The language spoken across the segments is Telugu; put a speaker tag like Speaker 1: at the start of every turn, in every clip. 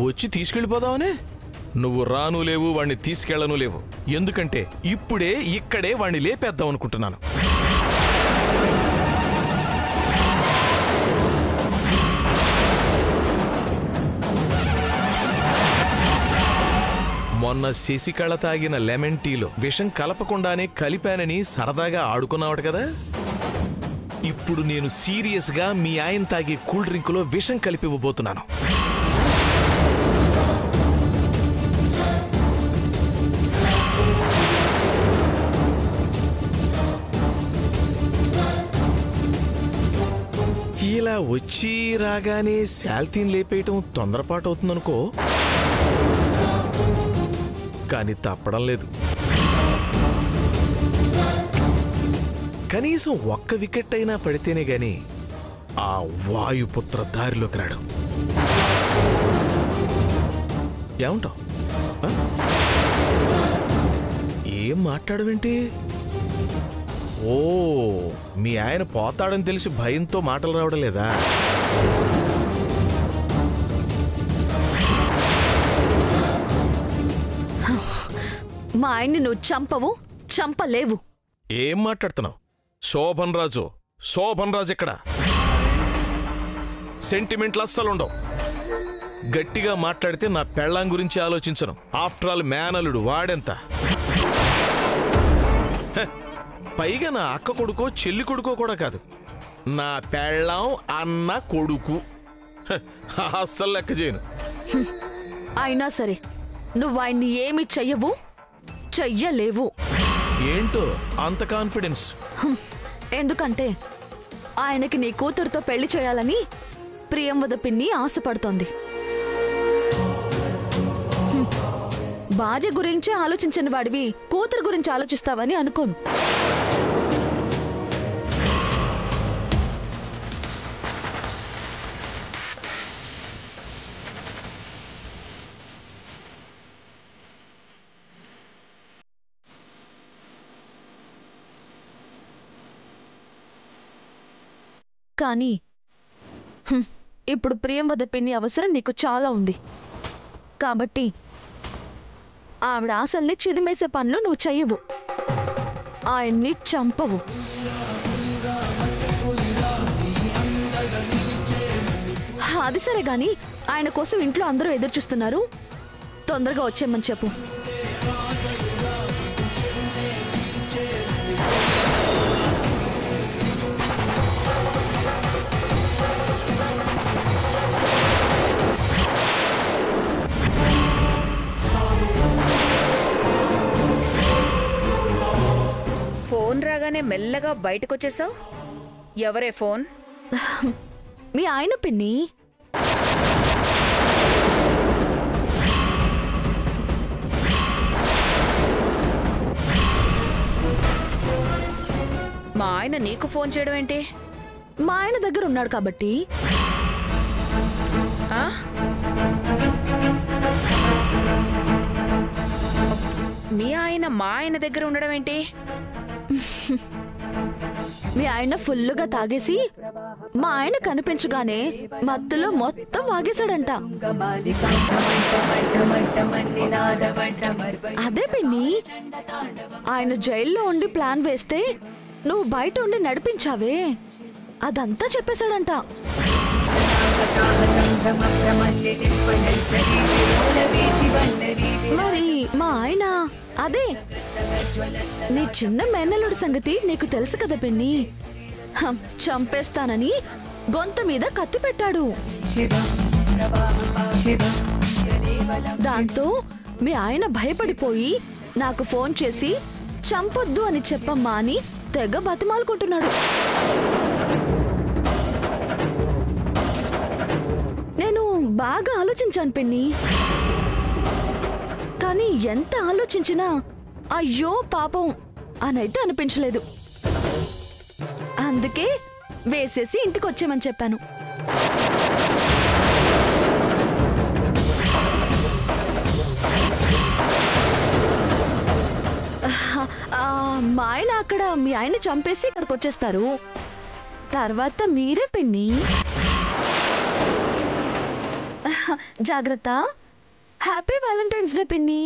Speaker 1: వచ్చి తీసుకెళ్ళిపోదామనే? నువ్వు రాను లేవు, వాణ్ణి తీసుకెళ్ళను లేవు. ఎందుకంటే ఇప్పుడే ఇక్కడే వాణ్ణి లేపేద్దాం అనుకుంటున్నాను. మొన్న శశికళ తాగిన లెమన్ టీలో విషం కలపకుండానే కలిపానని సరదాగా ఆడుకున్నావట కదా. ఇప్పుడు నేను సీరియస్గా మీ ఆయన తాగే కూల్ డ్రింకులో విషం కలిపివ్వబోతున్నాను. ఇలా వచ్చి రాగానే శాల్తీని లేపేయటం తొందరపాటు అవుతుందనుకో, కానీ తప్పడం లేదు. కనీసం ఒక్క వికెట్ అయినా పడితేనే గాని ఆ వాయుపుత్ర దారిలోకి రాడు. ఏమంటావు? ఏం మాట్లాడవేంటి? ఓ, మీ ఆయన పోతాడని తెలిసి భయంతో మాటలు రావడం లేదా?
Speaker 2: మా ఆయన్ని నువ్వు చంపవు, చంపలేవు.
Speaker 1: ఏం మాట్లాడుతున్నావు? శోభన్ రాజు ఇక్కడ. సెంటిమెంట్లు అస్సలుండవు. గట్టిగా మాట్లాడితే నా పెళ్ళాం గురించి ఆలోచించను. After all మేనలుడు వాడెంత. పైగా నా అక్క కొడుకో చెల్లి కొడుకో కూడా కాదు, నా పెళ్ళాం అన్న కొడుకు. అస్సలు లెక్క చేయను.
Speaker 2: అయినా సరే నువ్వు ఆయన్ని ఏమి చెయ్యవు, చెయ్యలేవు.
Speaker 1: ఏంటో అంత కాన్ఫిడెన్స్?
Speaker 2: ఎందుకంటే ఆయనకి నీ కూతురుతో పెళ్లి చేయాలని ప్రియంవద పిన్ని ఆశపడుతోంది. భార్య గురించి ఆలోచించని వాడివి కూతురు గురించి ఆలోచిస్తావని అనుకోను. కానీ ఇప్పుడు ప్రియంవద పిన్ని అవసరం నీకు చాలా ఉంది. కాబట్టి ఆవిడ ఆశల్ని చిదిమేసే పనులు నువ్వు చెయ్యవు, ఆయన్ని చంపవు. అది సరే గాని ఆయన కోసం ఇంట్లో అందరూ ఎదురు చూస్తున్నారు, తొందరగా వచ్చేయమని చెప్పు.
Speaker 3: ఫోన్ రాగానే మెల్లగా బయటకొచ్చేసావు. ఎవరే ఫోన్?
Speaker 2: మీ ఆయన పిన్ని.
Speaker 3: మా ఆయన నీకు ఫోన్ చేయడం ఏంటి?
Speaker 2: మా ఆయన దగ్గర ఉన్నాడు కాబట్టి.
Speaker 3: మీ ఆయన మా ఆయన దగ్గర ఉండడం ఏంటి?
Speaker 2: మీ ఆయన ఫుల్లుగా తాగేసి మా ఆయన కనిపించగానే మత్తులో మొత్తం వాగేశాడంట. అదే పిన్ని, ఆయన జైల్లో ఉండి ప్లాన్ వేస్తే నువ్వు బయట ఉండి నడిపించావే, అదంతా చెప్పేశాడంట. మరి మా ఆయన అదే నీ చిన్న మేనల్లుడి సంగతి నీకు తెలుసు కదా పిన్ని. చంపేస్తానని గొంతు మీద కత్తి పెట్టాడు. దాంతో మీ ఆయన భయపడిపోయి నాకు ఫోన్ చేసి చంపొద్దు అని చెప్పమ్మా అని తెగ బతిమాలుకుంటున్నాడు. నేను బాగా ఆలోచించాను పిన్ని, కానీ ఎంత ఆలోచించినా అయ్యో పాపం అనైతే అనిపించలేదు. అందుకే వేసేసి ఇంటికి వచ్చేమని చెప్పాను. మా ఆయన అక్కడ మీ ఆయన చంపేసి ఇక్కడికి వచ్చేస్తారు. తర్వాత మీరే పిన్ని. జాగ్రత్త. హ్యాపీ వ్యాలంటైన్స్ డే పిన్ని.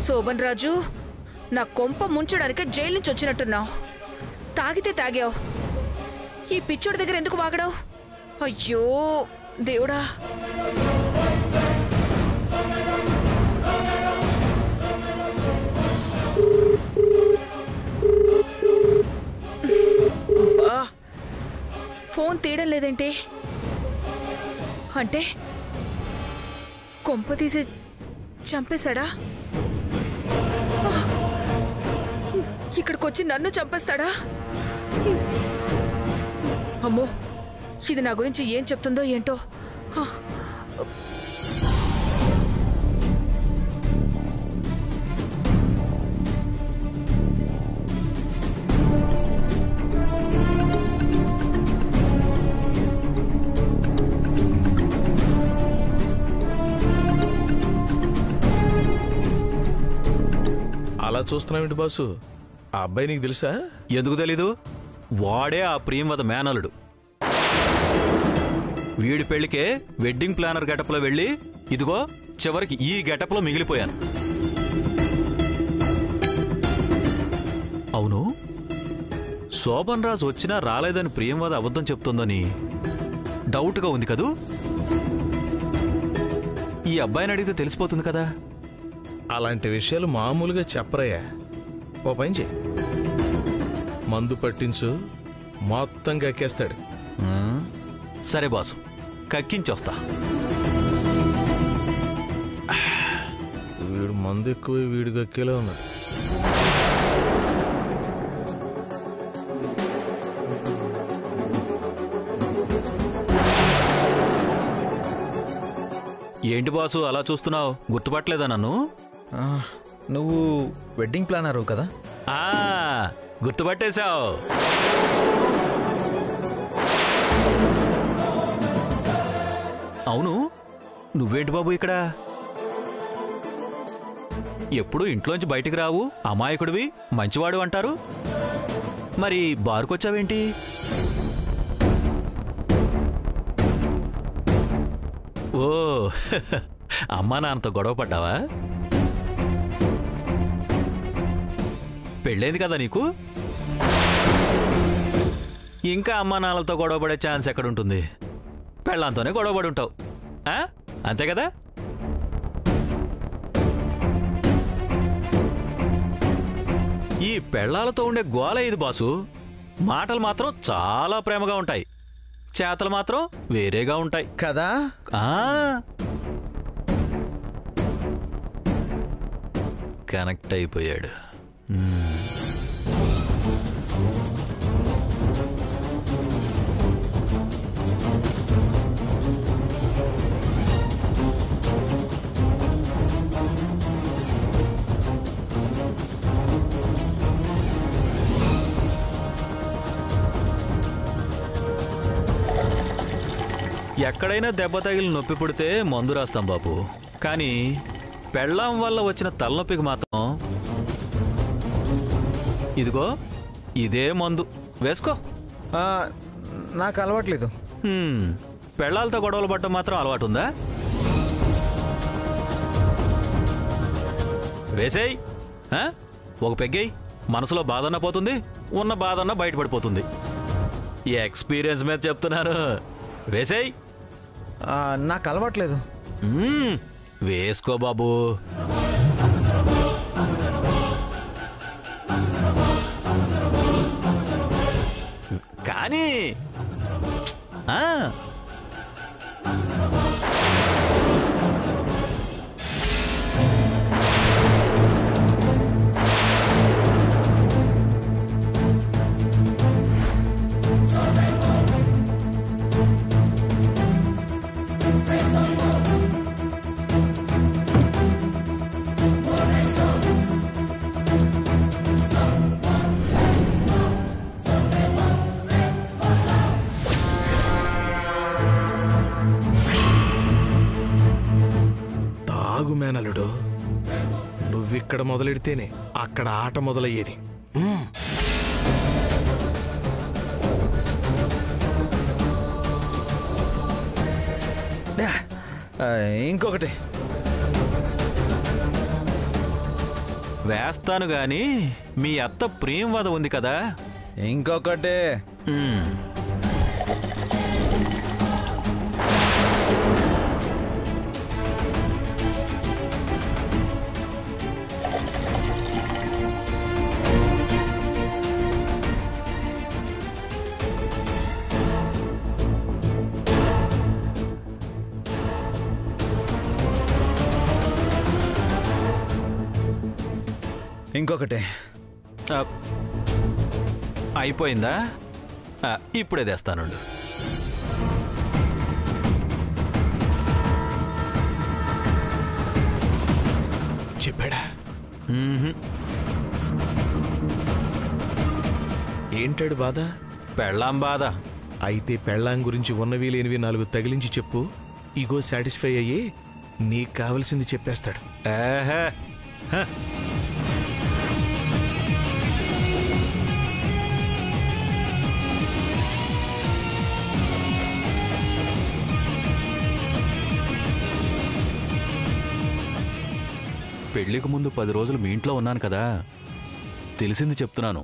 Speaker 3: శోభన్ రాజు, నా కొంప ముంచడానికి జైలు నుంచి వచ్చినట్టున్నావు. తాగితే తాగావు, ఈ పిచ్చోడి దగ్గర ఎందుకు వాగడావు? అయ్యో దేవుడా. ఫోన్ తీయడం లేదేంటి? అంటే కొంప తీసి చంపేశాడా? ఇక్కడికొచ్చి నన్ను చంపేస్తాడా? అమ్మో, ఇది నా గురించి ఏం చెప్తుందో ఏంటో.
Speaker 1: అలా చూస్తున్నావేంటి బాసు? ఆ అబ్బాయి నీకు తెలుసా?
Speaker 4: ఎందుకు తెలీదు? వాడే ఆ ప్రియమద మేనలుడు. వీడి పెళ్లికే వెడ్డింగ్ ప్లానర్ గెటప్లో వెళ్ళి ఇదిగో చివరికి ఈ గెటప్లో మిగిలిపోయాను. అవును, శోభన్ రాజు వచ్చినా రాలేదని ప్రియంవద అబద్ధం చెప్తుందని డౌట్గా ఉంది కదూ? ఈ అబ్బాయిని అడిగితే తెలిసిపోతుంది కదా.
Speaker 1: అలాంటి విషయాలు మామూలుగా చెప్పరయ్యా. ఓ పని చెయ్యి, మందు పట్టించు, మొత్తం కక్కేస్తాడు.
Speaker 4: సరే బాసు, కక్కించొస్తా.
Speaker 1: వీడు మందు ఎక్కువ, వీడు కక్కేలా ఉన్నాడు.
Speaker 4: ఏంటి బాసు అలా చూస్తున్నావు? గుర్తుపట్టలేదా నన్ను?
Speaker 5: నువ్వు వెడ్డింగ్ ప్లానరు కదా?
Speaker 4: గుర్తుపట్టేశావు. అవును, నువ్వేంటి బాబు ఇక్కడ? ఎప్పుడు ఇంట్లోంచి బయటికి రావు, అమాయకుడివి, మంచివాడు అంటారు. మరి బారుకొచ్చావేంటి? ఓ, అమ్మా నాన్నతో గొడవ పడ్డావా? పెళ్ళైంది కదా నీకు? ఇంకా అమ్మా నాన్నలతో గొడవపడే ఛాన్స్ ఎక్కడుంటుంది? పెళ్ళంతోనే గొడవపడి ఉంటావు, అంతే కదా? ఈ పెళ్ళాలతో ఉండే గోల ఇది బాసు. మాటలు మాత్రం చాలా ప్రేమగా ఉంటాయి, చేతలు మాత్రం వేరేగా ఉంటాయి
Speaker 5: కదా.
Speaker 4: కనెక్ట్ అయిపోయాడు. ఎక్కడైనా దెబ్బ తగిలి నొప్పి పుడితే మందు రాస్తాం బాబు, కానీ పెళ్ళాం వల్ల వచ్చిన తలనొప్పికి మాత్రం ఇదిగో ఇదే మందు వేసుకో.
Speaker 5: నాకు అలవాట్లేదు.
Speaker 4: పెళ్ళాలతో గొడవలు పడటం మాత్రం అలవాటు ఉందా? వేసేయ్, ఒక పెగ్గేయ్. మనసులో బాధన్నా పోతుంది, ఉన్న బాధన్నా బయటపడిపోతుంది. ఈ ఎక్స్పీరియన్స్ మీద చెప్తున్నాను, వేసేయ్.
Speaker 5: నాకు అలవాట్లేదు.
Speaker 4: వేసుకో బాబు. కానీ
Speaker 1: నిజమేనలుడు. నువ్విక్కడ మొదలెడితేనే అక్కడ ఆట మొదలయ్యేది.
Speaker 5: ఇంకొకటి
Speaker 4: వేస్తాను గాని మీ అత్త ప్రేమవద ఉంది కదా.
Speaker 5: ఇంకొకటి ఇంకొకటి
Speaker 4: అయిపోయిందా? ఇప్పుడే తెస్తానుండు.
Speaker 1: చెప్పాడా? ఏంటాడు బాధ?
Speaker 4: పెళ్ళాం బాధ.
Speaker 1: అయితే పెళ్ళాం గురించి ఉన్నవి లేనివి 4 తగిలించి చెప్పు. ఇగో సాటిస్ఫై అయ్యి నీకు కావలసింది చెప్పేస్తాడు.
Speaker 4: ఏహే పెళ్లికి ముందు 10 రోజులు మీ ఇంట్లో ఉన్నాను కదా, తెలిసింది చెప్తున్నాను.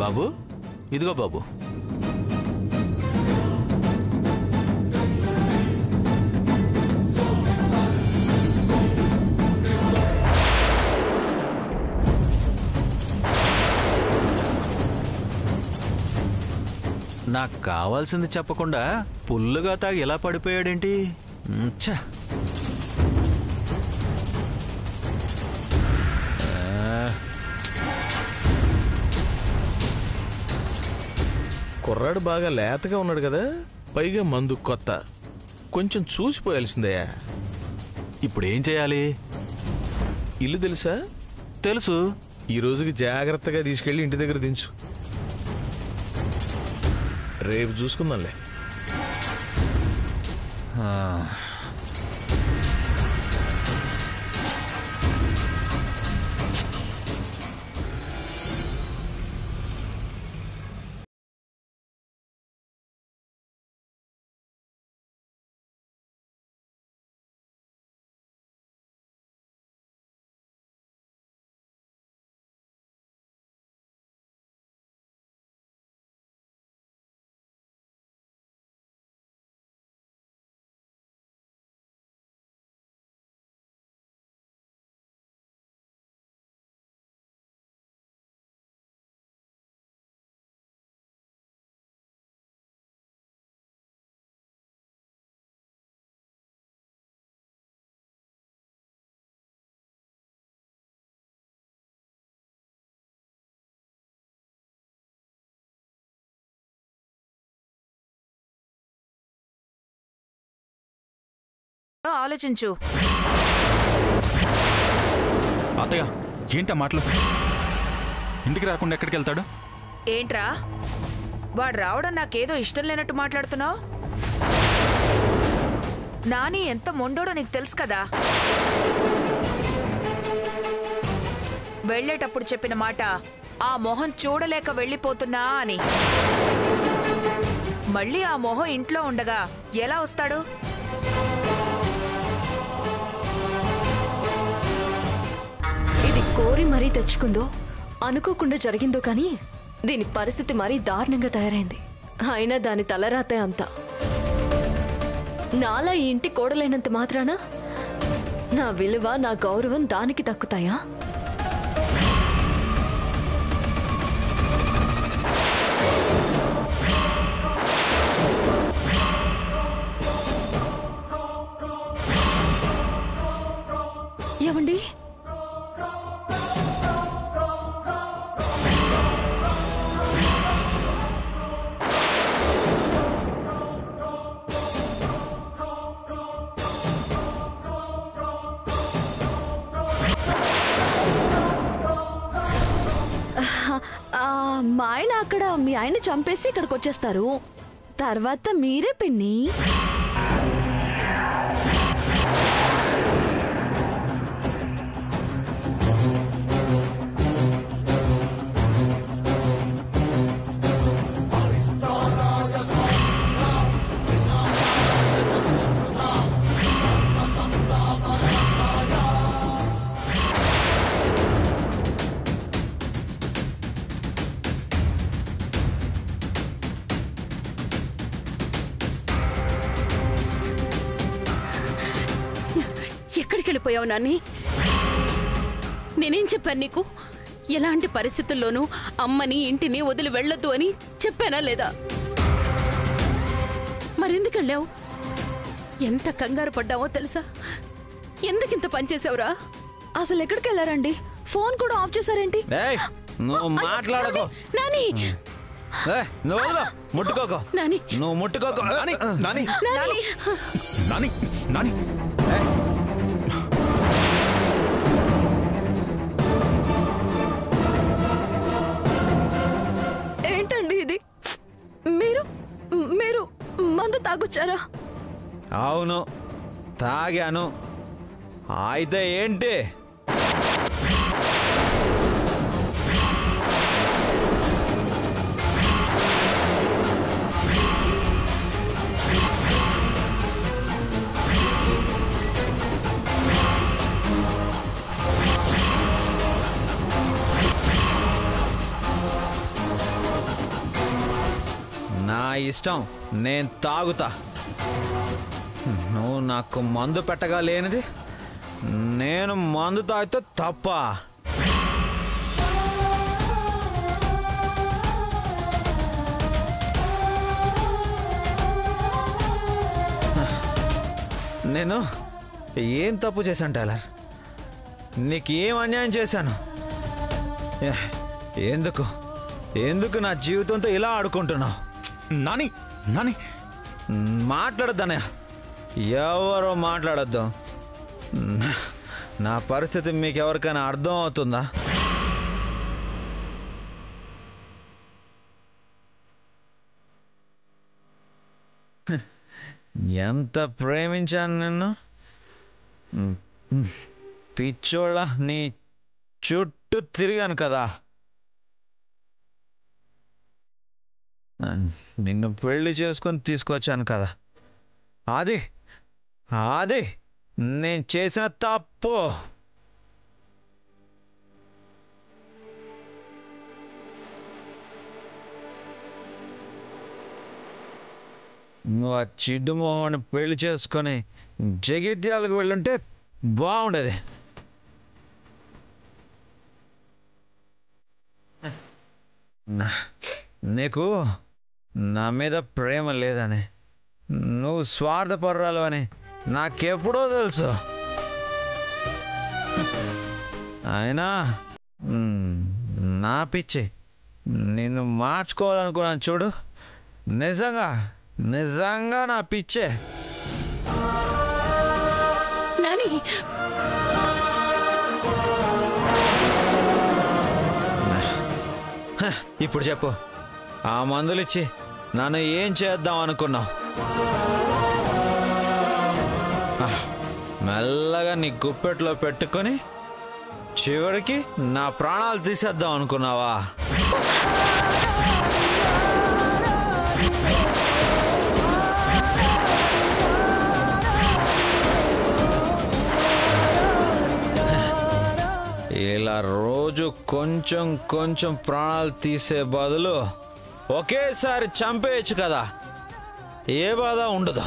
Speaker 4: బాబు, ఇదిగో బాబు. నాకు కావాల్సింది చెప్పకుండా పుల్లుగా తాగి ఎలా పడిపోయాడేంటి? ఛ!
Speaker 1: కుర్రాడు బాగా లేతగా ఉన్నాడు కదా, పైగా మందు కొత్త. కొంచెం చూసిపోయాల్సిందే.
Speaker 4: ఇప్పుడు ఏం చేయాలి?
Speaker 1: ఇల్లు తెలుసా?
Speaker 4: తెలుసు.
Speaker 1: ఈ రోజుకి జాగ్రత్తగా తీసుకెళ్ళి ఇంటి దగ్గర దించు. రేపు చూసుకుందాంలే.
Speaker 3: ఆలోచించు.
Speaker 6: అత్తయ్య, ఏంటా మాటలు? ఇంటికి రాకుండా ఎక్కడికి వెళ్తాడు?
Speaker 3: ఏంట్రా, వాడు రావడం నాకేదో ఇష్టం లేనట్టు మాట్లాడుతున్నావు? నాని ఎంత మొండోడో నీకు తెలుసు కదా. వెళ్ళేటప్పుడు చెప్పిన మాట ఆ మొహం చూడలేక వెళ్ళిపోతున్నా అని. మళ్ళీ ఆ మొహం ఇంట్లో ఉండగా ఎలా వస్తాడు?
Speaker 7: కోరి మరీ తెచ్చుకుందో, అనుకోకుండా జరిగిందో కానీ దీని పరిస్థితి మరీ దారుణంగా తయారైంది. అయినా దాని తలరాతే అంతా. నాలా ఈ ఇంటి కోడలైనంత మాత్రాన నా విలువ, నా గౌరవం దానికి దక్కుతాయా?
Speaker 2: మా ఆయన అక్కడ మీ ఆయన చంపేసి ఇక్కడికి వచ్చేస్తారు. తర్వాత మీరే పిన్ని.
Speaker 8: ఎక్కడికి వెళ్ళిపోయావు నాన్ని? నేనేం చెప్పాను నీకు? ఎలాంటి పరిస్థితుల్లోనూ అమ్మని ఇంటిని వదిలి వెళ్ళొద్దు అని చెప్పానా లేదా? మరెందుకు వెళ్ళావు? ఎంత కంగారు పడ్డావో తెలుసా? ఎందుకింత పనిచేసావురా?
Speaker 2: అసలు ఎక్కడికి వెళ్ళారండి? ఫోన్ కూడా ఆఫ్ చేశారేంటి?
Speaker 5: నువ్వు మాట్లాడకో
Speaker 8: నాని.
Speaker 5: నువ్వు ముట్టుకోకో.
Speaker 8: నాని
Speaker 5: నువ్వు ముట్టుకోకో.
Speaker 6: నాని నాని
Speaker 8: నాని
Speaker 6: నాని నాని
Speaker 2: ఏంటండి ఇది? మీరు మీరు మందు తాగొచ్చారా?
Speaker 5: అవును, తాగాను. అయితే ఏంటి? నా ఇష్టం, నేను తాగుతా. నువ్వు నాకు మందు పెట్టగా లేనిది నేను మందు తాగితే తప్ప? నేను ఏం తప్పు చేశాను టైలర్? నీకు ఏం అన్యాయం చేశాను? ఎందుకు ఎందుకు నా జీవితంతో ఇలా ఆడుకుంటున్నావు?
Speaker 6: నాని నాని
Speaker 5: మాట్లాడద్దన్నయ్య, ఎవరో మాట్లాడద్దు. నా పరిస్థితి మీకు ఎవరికైనా అర్థం అవుతుందా? ఎంత ప్రేమించాను నిన్ను. పిచ్చోళ్ళ నీ చుట్టూ తిరిగాను కదా. నిన్ను పెళ్లి చేసుకొని తీసుకొచ్చాను కదా. అది అది నేను చేసిన తప్పు. నువ్వు ఆ చిడ్డు మొహాన్ని పెళ్లి చేసుకొని జగిత్యాలకు వెళ్ళుంటే బాగుండేది. నీకు నా మీద ప్రేమ లేదని, నువ్వు స్వార్థపరురాలు అని నాకెప్పుడో తెలుసు. అయినా నా పిచ్చి నిన్ను మార్చుకోవాలనుకున్నాను చూడు. నిజంగా నిజంగా నా పిచ్చే.
Speaker 8: నాని
Speaker 5: ఇప్పుడు చెప్పు, ఆ మందులిచ్చి నన్ను ఏం చేద్దాం అనుకున్నావు? మెల్లగా నీ గుప్పెట్లో పెట్టుకొని చివరికి నా ప్రాణాలు తీసేద్దాం అనుకున్నావా? ఇలా రోజు కొంచెం కొంచెం ప్రాణాలు తీసే బదులు ఒకేసారి చంపేయచ్చు కదా. ఏ బాధ ఉండదు.